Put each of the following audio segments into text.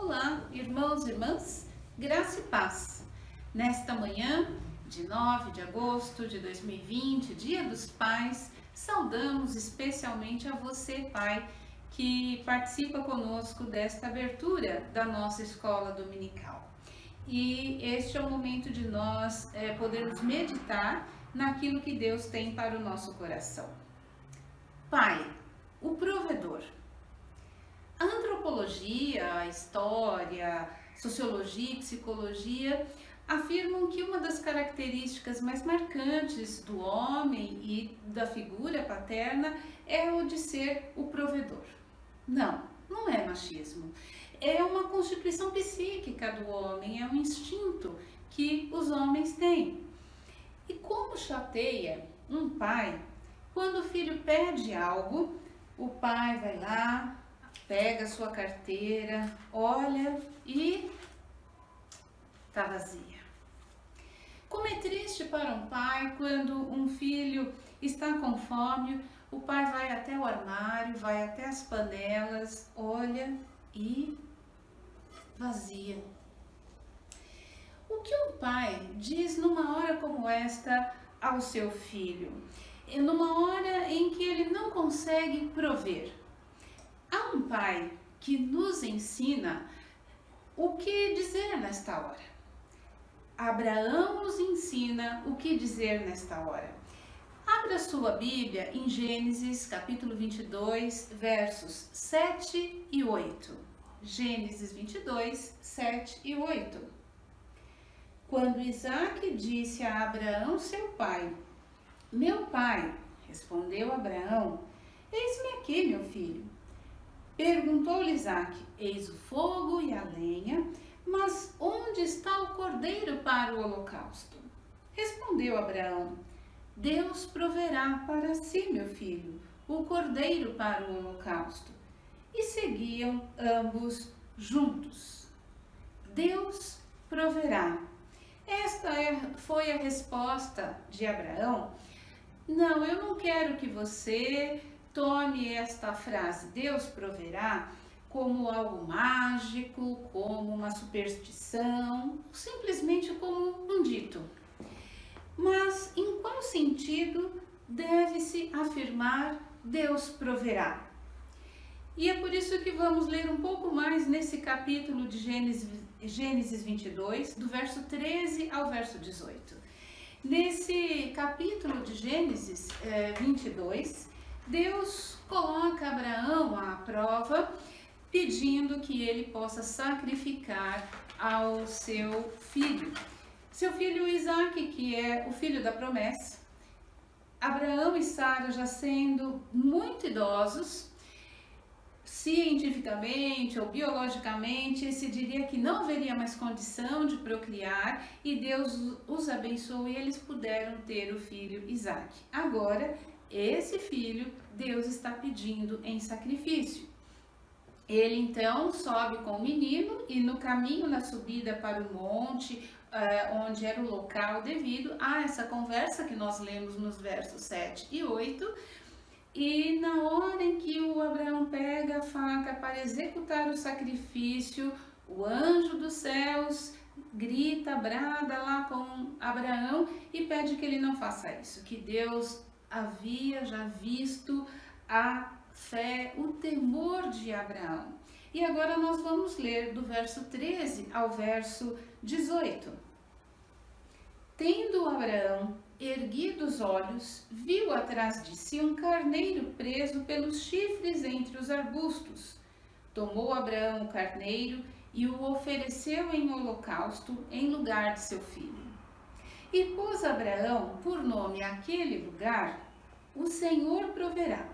Olá, irmãos e irmãs, graça e paz. Nesta manhã de 9 de agosto de 2020, Dia dos Pais, saudamos especialmente a você, pai, que participa conosco desta abertura da nossa escola dominical. E este é o momento de nós podermos meditar naquilo que Deus tem para o nosso coração. Pai, o provedor. A antropologia, a história, sociologia e psicologia afirmam que uma das características mais marcantes do homem e da figura paterna é o de ser o provedor. Não é machismo. É uma constituição psíquica do homem, é um instinto que os homens têm. E como chateia um pai quando o filho pede algo, o pai vai lá, pega a sua carteira, olha e está vazia. Como é triste para um pai quando um filho está com fome, o pai vai até o armário, vai até as panelas, olha e vazia. O que um pai diz numa hora como esta ao seu filho? Numa hora em que ele não consegue prover. Há um pai que nos ensina o que dizer nesta hora. Abraão nos ensina o que dizer nesta hora. Abra sua Bíblia em Gênesis capítulo 22, versos 7 e 8. Gênesis 22, 7 e 8. Quando Isaque disse a Abraão, seu pai: Meu pai, respondeu Abraão, eis-me aqui, meu filho. Perguntou-lhe Isaque: Eis o fogo e a lenha, mas onde está o cordeiro para o holocausto? Respondeu Abraão: Deus proverá para si, meu filho, o cordeiro para o holocausto. E seguiam ambos juntos. Deus proverá. Esta foi a resposta de Abraão. Não, eu não quero que você tome esta frase, Deus proverá, como algo mágico, como uma superstição, simplesmente como um dito. Mas em qual sentido deve-se afirmar Deus proverá? E é por isso que vamos ler um pouco mais nesse capítulo de Gênesis 22, do verso 13 ao verso 18. Nesse capítulo de Gênesis 22, Deus coloca Abraão à prova, pedindo que ele possa sacrificar ao seu filho. Seu filho Isaque, que é o filho da promessa. Abraão e Sara já sendo muito idosos, cientificamente ou biologicamente, se diria que não haveria mais condição de procriar e Deus os abençoou e eles puderam ter o filho Isaque. Agora, esse filho Deus está pedindo em sacrifício. Ele então sobe com o menino e no caminho, na subida para o monte, onde era o local devido a essa conversa que nós lemos nos versos 7 e 8, e na hora em que o Abraão pega a faca para executar o sacrifício, o anjo dos céus grita, brada lá com Abraão e pede que ele não faça isso, que Deus havia já visto a fé, o temor de Abraão. E agora nós vamos ler do verso 13 ao verso 18. Tendo Abraão erguido os olhos, viu atrás de si um carneiro preso pelos chifres entre os arbustos. Tomou Abraão o carneiro e o ofereceu em holocausto em lugar de seu filho. E pôs Abraão por nome àquele lugar: O Senhor proverá.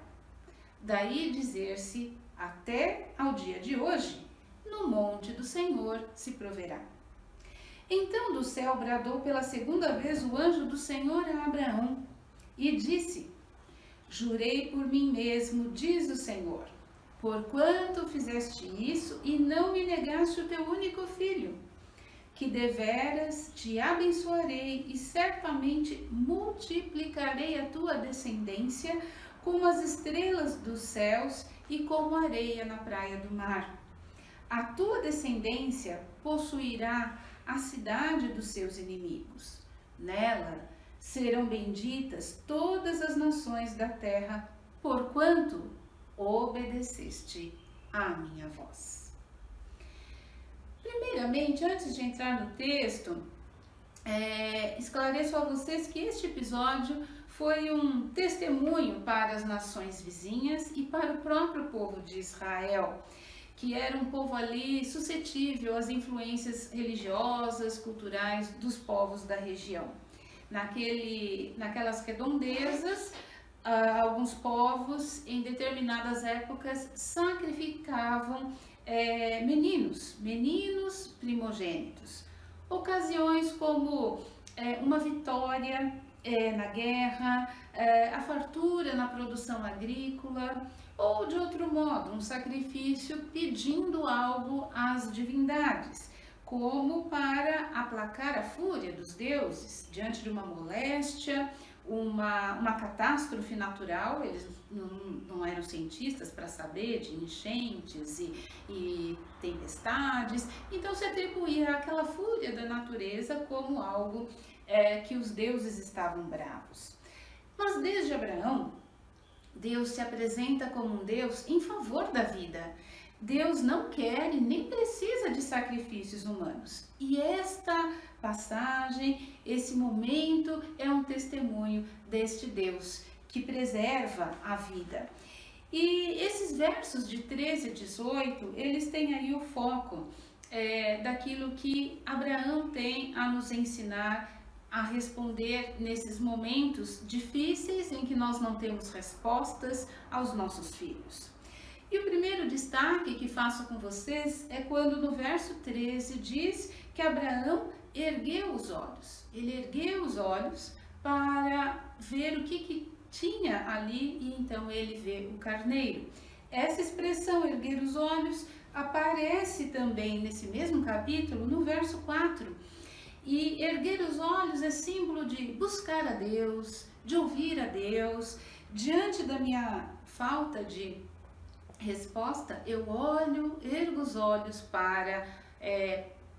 Daí dizer-se, até ao dia de hoje, no monte do Senhor se proverá. Então do céu bradou pela segunda vez o anjo do Senhor a Abraão e disse: Jurei por mim mesmo, diz o Senhor, porquanto fizeste isso e não me negaste o teu único filho, que deveras te abençoarei e certamente multiplicarei a tua descendência como as estrelas dos céus e como a areia na praia do mar. a tua descendência possuirá a cidade dos seus inimigos. Nela serão benditas todas as nações da terra, porquanto obedeceste à minha voz. Primeiramente, antes de entrar no texto, esclareço a vocês que este episódio foi um testemunho para as nações vizinhas e para o próprio povo de Israel, que era um povo ali suscetível às influências religiosas, culturais dos povos da região. Naquelas redondezas, alguns povos em determinadas épocas sacrificavam meninos primogênitos. Ocasiões como uma vitória na guerra, a fartura na produção agrícola, ou de outro modo, um sacrifício pedindo algo às divindades, como para aplacar a fúria dos deuses diante de uma moléstia, uma catástrofe natural. Eles não eram cientistas para saber de enchentes e tempestades, então se atribuía aquela fúria da natureza como algo que os deuses estavam bravos. Mas desde Abraão, Deus se apresenta como um Deus em favor da vida. Deus não quer e nem precisa de sacrifícios humanos. E esta passagem, esse momento é um testemunho deste Deus que preserva a vida. E esses versos de 13 a 18, eles têm aí o foco daquilo que Abraão tem a nos ensinar a responder nesses momentos difíceis em que nós não temos respostas aos nossos filhos. E o primeiro destaque que faço com vocês é quando no verso 13 diz que Abraão ergueu os olhos. Ele ergueu os olhos para ver o que tinha ali e então ele vê o carneiro. Essa expressão, erguer os olhos, aparece também nesse mesmo capítulo, no verso 4. E erguer os olhos é símbolo de buscar a Deus, de ouvir a Deus. Diante da minha falta de resposta, eu ergo os olhos para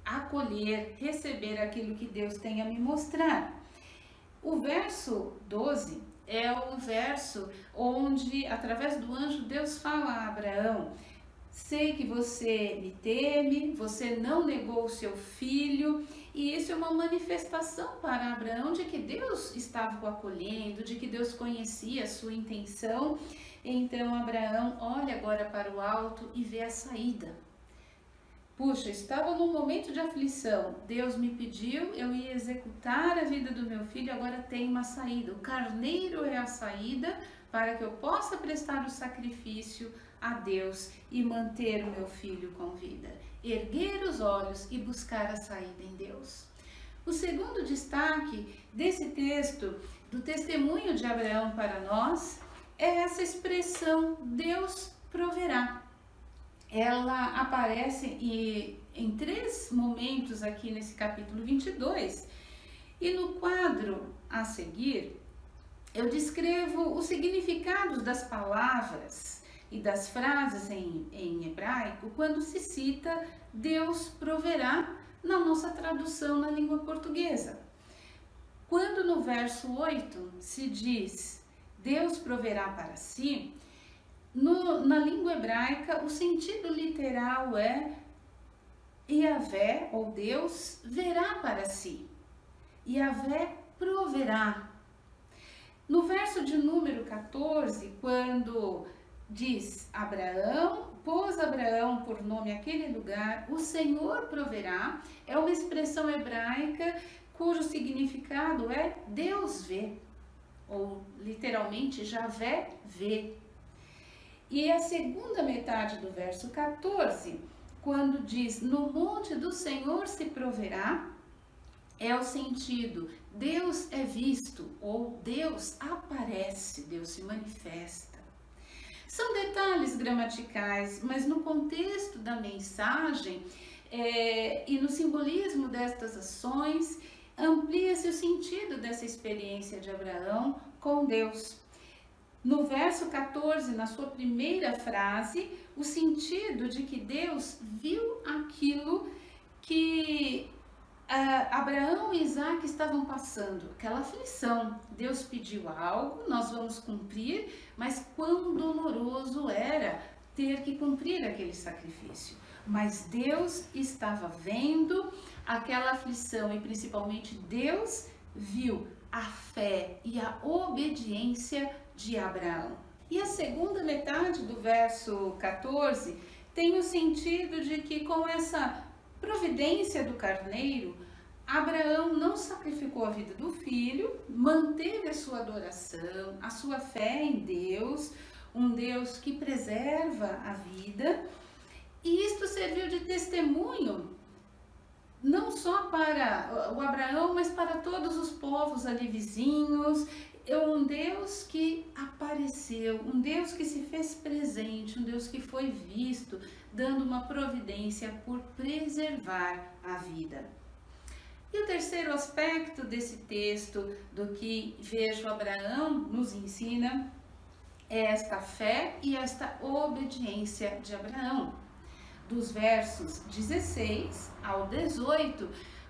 acolher, receber aquilo que Deus tem a me mostrar. O verso 12 é o verso onde, através do anjo, Deus fala a Abraão: sei que você me teme, você não negou o seu filho. E isso é uma manifestação para Abraão de que Deus estava o acolhendo, de que Deus conhecia a sua intenção. Então Abraão olha agora para o alto e vê a saída. Puxa, estava num momento de aflição, Deus me pediu, eu ia executar a vida do meu filho, agora tem uma saída. O carneiro é a saída para que eu possa prestar o sacrifício a Deus e manter o meu filho com vida. Erguer os olhos e buscar a saída em Deus. O segundo destaque desse texto, do testemunho de Abraão para nós, é essa expressão, Deus proverá. Ela aparece em 3 momentos aqui nesse capítulo 22. E no quadro a seguir, eu descrevo os significados das palavras e das frases em hebraico quando se cita Deus proverá na nossa tradução na língua portuguesa. Quando no verso 8 se diz Deus proverá para si, na língua hebraica o sentido literal é Yahvé, ou Deus, verá para si. Yahvé proverá. No verso de número 14, quando diz Abraão, pôs Abraão por nome aquele lugar, o Senhor proverá, é uma expressão hebraica cujo significado é Deus vê, ou literalmente Javé vê. E a segunda metade do verso 14, quando diz no monte do Senhor se proverá, é o sentido Deus é visto, ou Deus aparece, Deus se manifesta. São detalhes gramaticais, mas no contexto da mensagem e no simbolismo destas ações, amplia-se o sentido dessa experiência de Abraão com Deus. no verso 14, na sua primeira frase, o sentido de que Deus viu aquilo que Abraão e Isaac estavam passando, aquela aflição. Deus pediu algo, nós vamos cumprir, mas quão doloroso era ter que cumprir aquele sacrifício. Mas Deus estava vendo aquela aflição e principalmente Deus viu a fé e a obediência de Abraão. E a segunda metade do verso 14 tem o sentido de que com essa providência do carneiro, Abraão não sacrificou a vida do filho, manteve a sua adoração, a sua fé em Deus, um Deus que preserva a vida, e isto serviu de testemunho não só para o Abraão, mas para todos os povos ali vizinhos. É um Deus que apareceu, um Deus que se fez presente, um Deus que foi visto, dando uma providência por preservar a vida. E o terceiro aspecto desse texto, do que vejo Abraão nos ensina, é esta fé e esta obediência de Abraão. Dos versos 16 ao 18,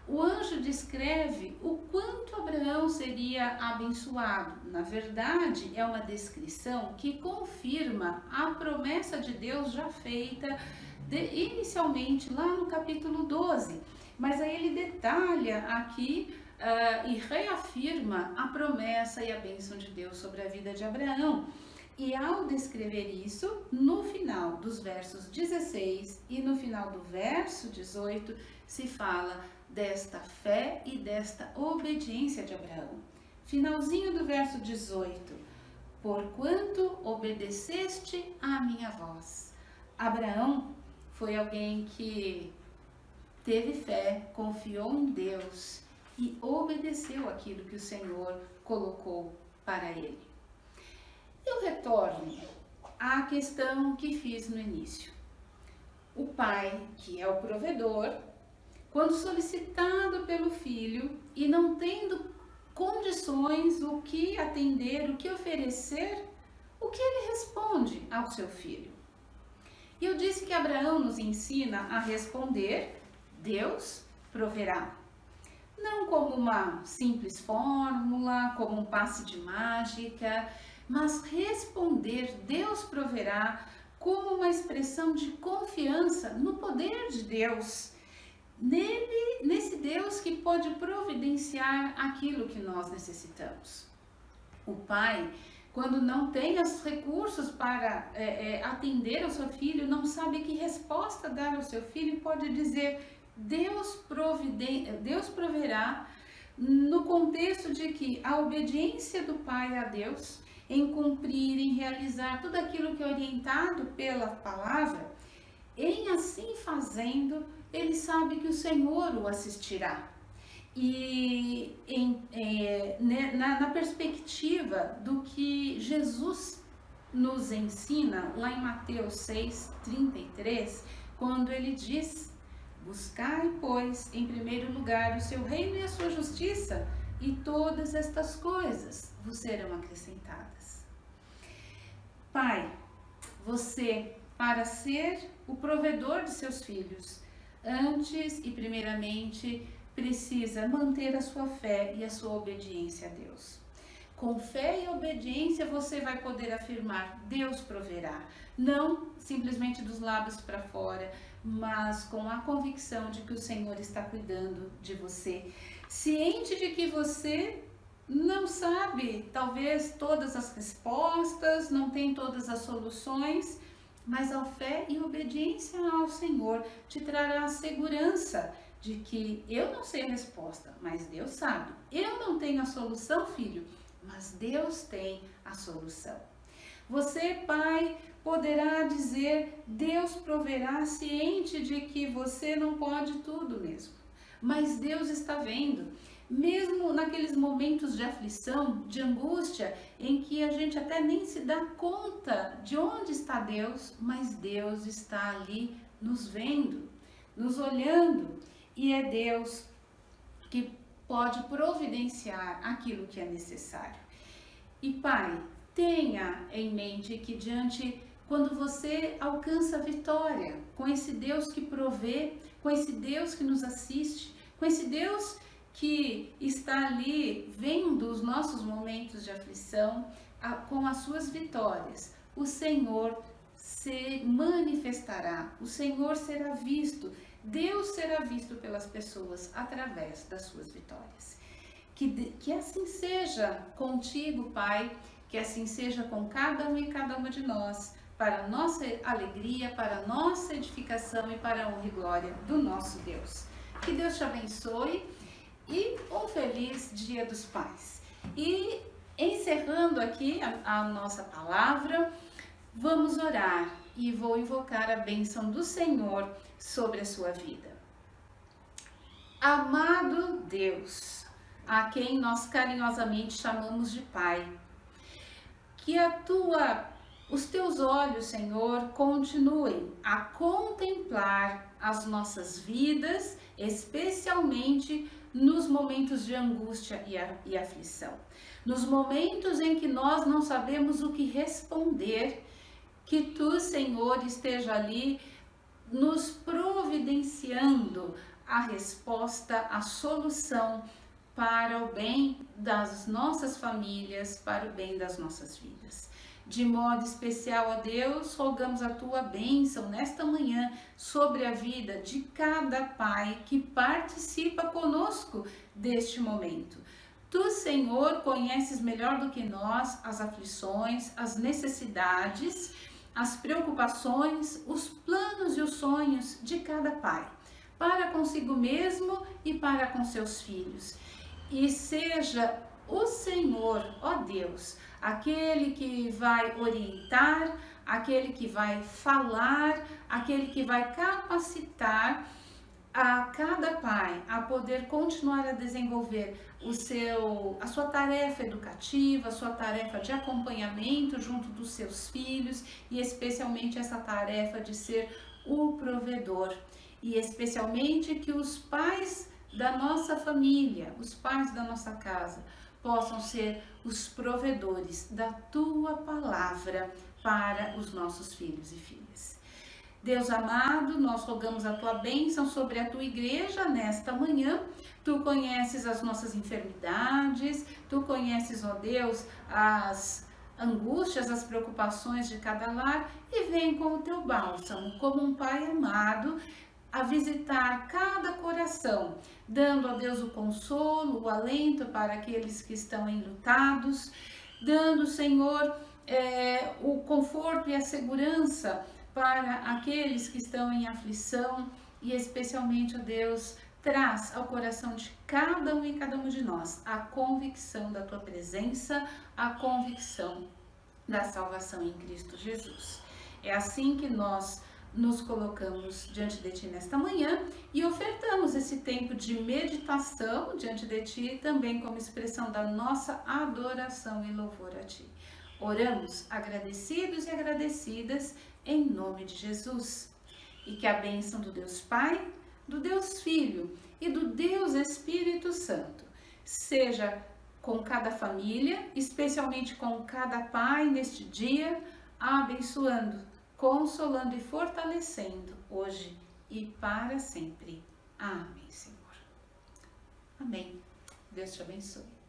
o anjo descreve o quanto Abraão seria abençoado. Na verdade, é uma descrição que confirma a promessa de Deus já feita inicialmente lá no capítulo 12. Mas aí ele detalha aqui e reafirma a promessa e a bênção de Deus sobre a vida de Abraão. E ao descrever isso, no final dos versos 16 e no final do verso 18, se fala desta fé e desta obediência de Abraão. Finalzinho do verso 18: porquanto obedeceste à minha voz. Abraão foi alguém que teve fé, confiou em Deus e obedeceu aquilo que o Senhor colocou para ele. Eu retorno à questão que fiz no início. O pai, que é o provedor, quando solicitado pelo filho e não tendo condições, o que atender, o que oferecer, o que ele responde ao seu filho? E eu disse que Abraão nos ensina a responder: Deus proverá. Não como uma simples fórmula, como um passe de mágica, mas responder Deus proverá como uma expressão de confiança no poder de Deus, nesse Deus que pode providenciar aquilo que nós necessitamos. O pai, quando não tem os recursos para atender ao seu filho, não sabe que resposta dar ao seu filho, pode dizer: Deus proverá, no contexto de que a obediência do pai a Deus, em cumprir, em realizar tudo aquilo que é orientado pela palavra, em assim fazendo, ele sabe que o Senhor o assistirá. E na perspectiva do que Jesus nos ensina, lá em Mateus 6:33, quando ele diz: buscai, pois, em primeiro lugar o seu reino e a sua justiça, e todas estas coisas vos serão acrescentadas. Pai, você, para ser o provedor de seus filhos, antes e primeiramente precisa manter a sua fé e a sua obediência a Deus. Com fé e obediência você vai poder afirmar: Deus proverá. Não simplesmente dos lábios para fora, mas com a convicção de que o Senhor está cuidando de você. Ciente de que você não sabe, talvez, todas as respostas, não tem todas as soluções, mas a fé e obediência ao Senhor te trará a segurança de que eu não sei a resposta, mas Deus sabe. Eu não tenho a solução, filho, mas Deus tem a solução. Você, pai, poderá dizer: Deus proverá, ciente de que você não pode tudo mesmo. Mas Deus está vendo, mesmo naqueles momentos de aflição, de angústia, em que a gente até nem se dá conta de onde está Deus, mas Deus está ali nos vendo, nos olhando, e é Deus que pode providenciar aquilo que é necessário. E pai, Tenha em mente que quando você alcança a vitória, com esse Deus que provê, com esse Deus que nos assiste, com esse Deus que está ali vendo os nossos momentos de aflição, com as suas vitórias, o Senhor se manifestará, o Senhor será visto, Deus será visto pelas pessoas através das suas vitórias. Que assim seja contigo, Pai, que assim seja com cada um e cada uma de nós, para a nossa alegria, para a nossa edificação e para a honra e glória do nosso Deus. Que Deus te abençoe e um feliz Dia dos Pais. E encerrando aqui a nossa palavra, vamos orar e vou invocar a bênção do Senhor sobre a sua vida. Amado Deus, a quem nós carinhosamente chamamos de Pai, que os teus olhos, Senhor, continuem a contemplar as nossas vidas, especialmente nos momentos de angústia e aflição. Nos momentos em que nós não sabemos o que responder, que tu, Senhor, esteja ali nos providenciando a resposta, a solução para o bem das nossas famílias, para o bem das nossas vidas. De modo especial, ó Deus, rogamos a tua bênção nesta manhã sobre a vida de cada pai que participa conosco deste momento. Tu, Senhor, conheces melhor do que nós as aflições, as necessidades, as preocupações, os planos e os sonhos de cada pai, para consigo mesmo e para com seus filhos. E seja o Senhor, ó Deus, aquele que vai orientar, aquele que vai falar, aquele que vai capacitar a cada pai a poder continuar a desenvolver a sua tarefa educativa, a sua tarefa de acompanhamento junto dos seus filhos e especialmente essa tarefa de ser o provedor. E especialmente que os pais da nossa família, os pais da nossa casa, possam ser os provedores da tua palavra para os nossos filhos e filhas. Deus amado, nós rogamos a tua bênção sobre a tua igreja nesta manhã. Tu conheces as nossas enfermidades, tu conheces, ó Deus, as angústias, as preocupações de cada lar e vem com o teu bálsamo, como um pai amado, a visitar cada coração, dando a Deus o consolo, o alento para aqueles que estão enlutados, dando, Senhor, o conforto e a segurança para aqueles que estão em aflição e especialmente, ó Deus, traz ao coração de cada um e cada uma de nós a convicção da tua presença, a convicção da salvação em Cristo Jesus. É assim que nós nos colocamos diante de Ti nesta manhã e ofertamos esse tempo de meditação diante de Ti também como expressão da nossa adoração e louvor a Ti. Oramos agradecidos e agradecidas em nome de Jesus. E que a bênção do Deus Pai, do Deus Filho e do Deus Espírito Santo seja com cada família, especialmente com cada pai neste dia, abençoando, consolando e fortalecendo hoje e para sempre. Amém, Senhor. Amém. Deus te abençoe.